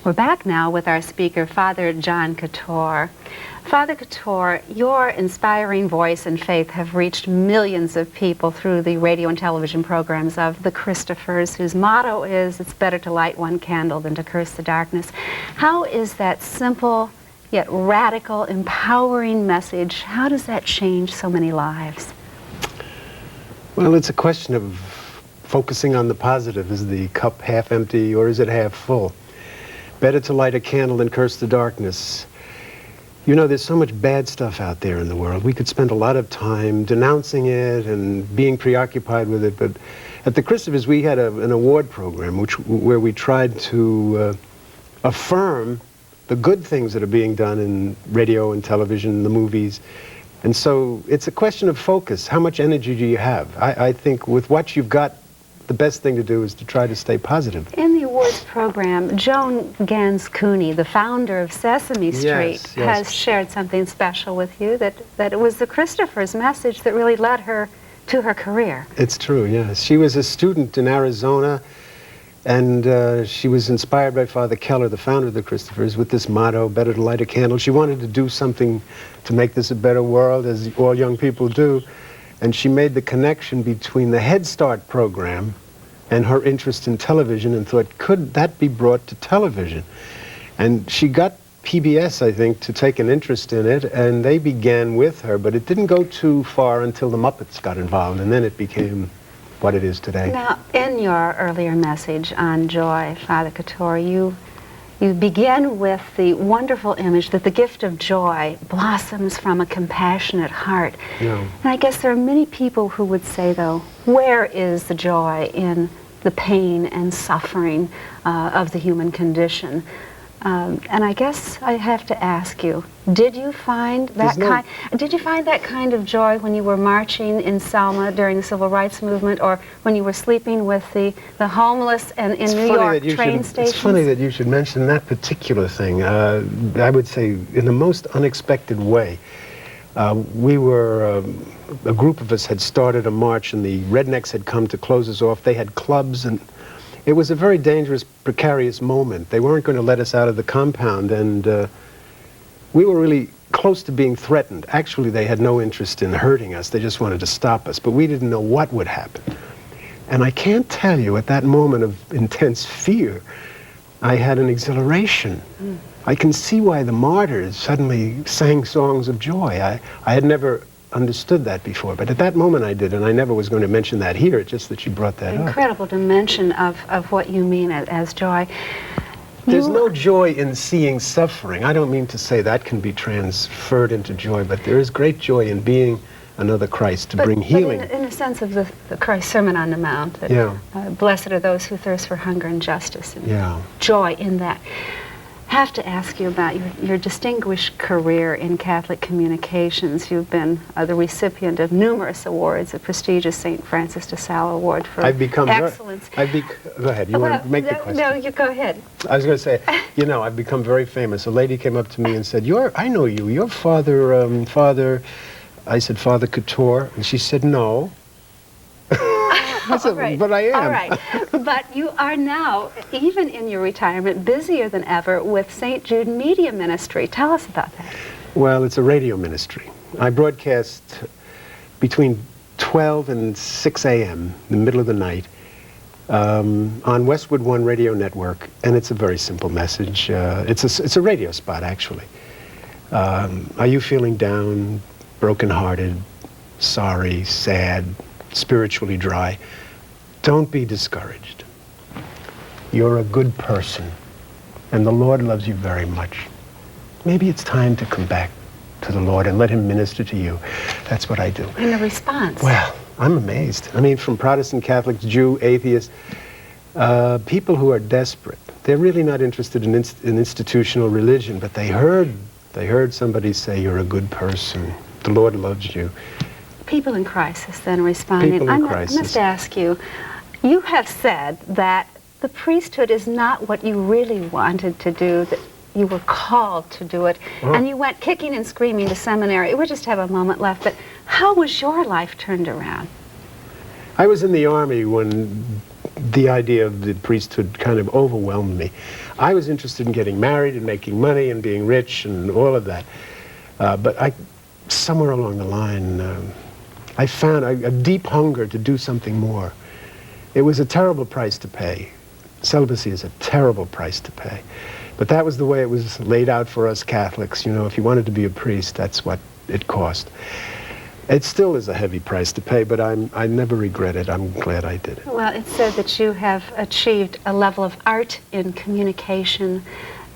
We're back now with our speaker, Father John Catoir. Father Catoir, your inspiring voice and faith have reached millions of people through the radio and television programs of the Christophers, whose motto is, "It's better to light one candle than to curse the darkness." How is that simple yet radical, empowering message, how does that change so many lives? Well, it's a question of focusing on the positive. Is the cup half empty or is it half full? Better to light a candle than curse the darkness. You know, there's so much bad stuff out there in the world. We could spend a lot of time denouncing it and being preoccupied with it, but at the Christophers we had an award program where we tried to affirm the good things that are being done in radio and television, the movies. And so it's a question of focus. How much energy do you have? I think with what you've got, the best thing to do is to try to stay positive. In the awards program, Joan Gans Cooney, the founder of Sesame Street, has shared something special with you, that it was the Christophers' message that really led her to her career. It's true, yes. She was a student in Arizona, and she was inspired by Father Keller, the founder of the Christophers, with this motto, better to light a candle. She wanted to do something to make this a better world, as all young people do. And she made the connection between the Head Start program and her interest in television and thought, could that be brought to television? And she got PBS, I think, to take an interest in it, and they began with her, but it didn't go too far until the Muppets got involved, and then it became what it is today. Now, in your earlier message on joy, Father Catoir, you begin with the wonderful image that the gift of joy blossoms from a compassionate heart. Yeah. And I guess there are many people who would say, though, where is the joy in the pain and suffering of the human condition? And I guess I have to ask you, did you find that kind of joy when you were marching in Selma during the Civil Rights Movement, or when you were sleeping with the homeless and in New York train stations? It's funny that you should mention that particular thing. I would say in the most unexpected way. We were, a group of us had started a march, and the rednecks had come to close us off. They had clubs, and it was a very dangerous, precarious moment. They weren't going to let us out of the compound, and we were really close to being threatened. Actually, they had no interest in hurting us. They just wanted to stop us, but we didn't know what would happen. And I can't tell you, at that moment of intense fear, I had an exhilaration. I can see why the martyrs suddenly sang songs of joy. I had never understood that before, but at that moment I did, and I never was going to mention that here. It's just that you brought that up. Incredible dimension of what you mean as joy. There's no joy in seeing suffering. I don't mean to say that can be transferred into joy, but there is great joy in being another Christ to bring healing. But in a sense of the Christ Sermon on the Mount, that blessed are those who thirst for hunger and justice, and joy in that. Have to ask you about your distinguished career in Catholic communications. You've been the recipient of numerous awards, the prestigious St. Francis de Sales Award for excellence. Go ahead, you want to make the question? No, you go ahead. I was going to say, you know, I've become very famous. A lady came up to me and said, I know you, you're Father, I said, Father Catoir, and she said, no. I said, right. But I am. All right. But you are now, even in your retirement, busier than ever with St. Jude Media Ministry. Tell us about that. Well, it's a radio ministry. I broadcast between 12 and 6 a.m., in the middle of the night, on Westwood One Radio Network, and it's a very simple message. It's a radio spot, actually. Are you feeling down, brokenhearted, sorry, sad, spiritually dry? Don't be discouraged. You're a good person, and the Lord loves you very much. Maybe it's time to come back to the Lord and let him minister to you. That's what I do. And the response? Well, I'm amazed. I mean, from Protestant, Catholics, Jew, atheists, people who are desperate. They're really not interested in institutional religion, but they heard somebody say, you're a good person. The Lord loves you. People in crisis then responding. People in crisis. I must ask you, you have said that the priesthood is not what you really wanted to do, that you were called to do it, and you went kicking and screaming to seminary. We just have a moment left, but how was your life turned around? I was in the Army when the idea of the priesthood kind of overwhelmed me. I was interested in getting married and making money and being rich and all of that. But somewhere along the line, I found a deep hunger to do something more. It was a terrible price to pay. Celibacy is a terrible price to pay. But that was the way it was laid out for us Catholics. You know, if you wanted to be a priest, that's what it cost. It still is a heavy price to pay, but I never regret it. I'm glad I did it. Well, it's said that you have achieved a level of art in communication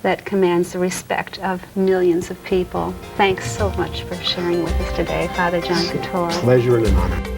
that commands the respect of millions of people. Thanks so much for sharing with us today, Father John Catoir. Pleasure and an honor.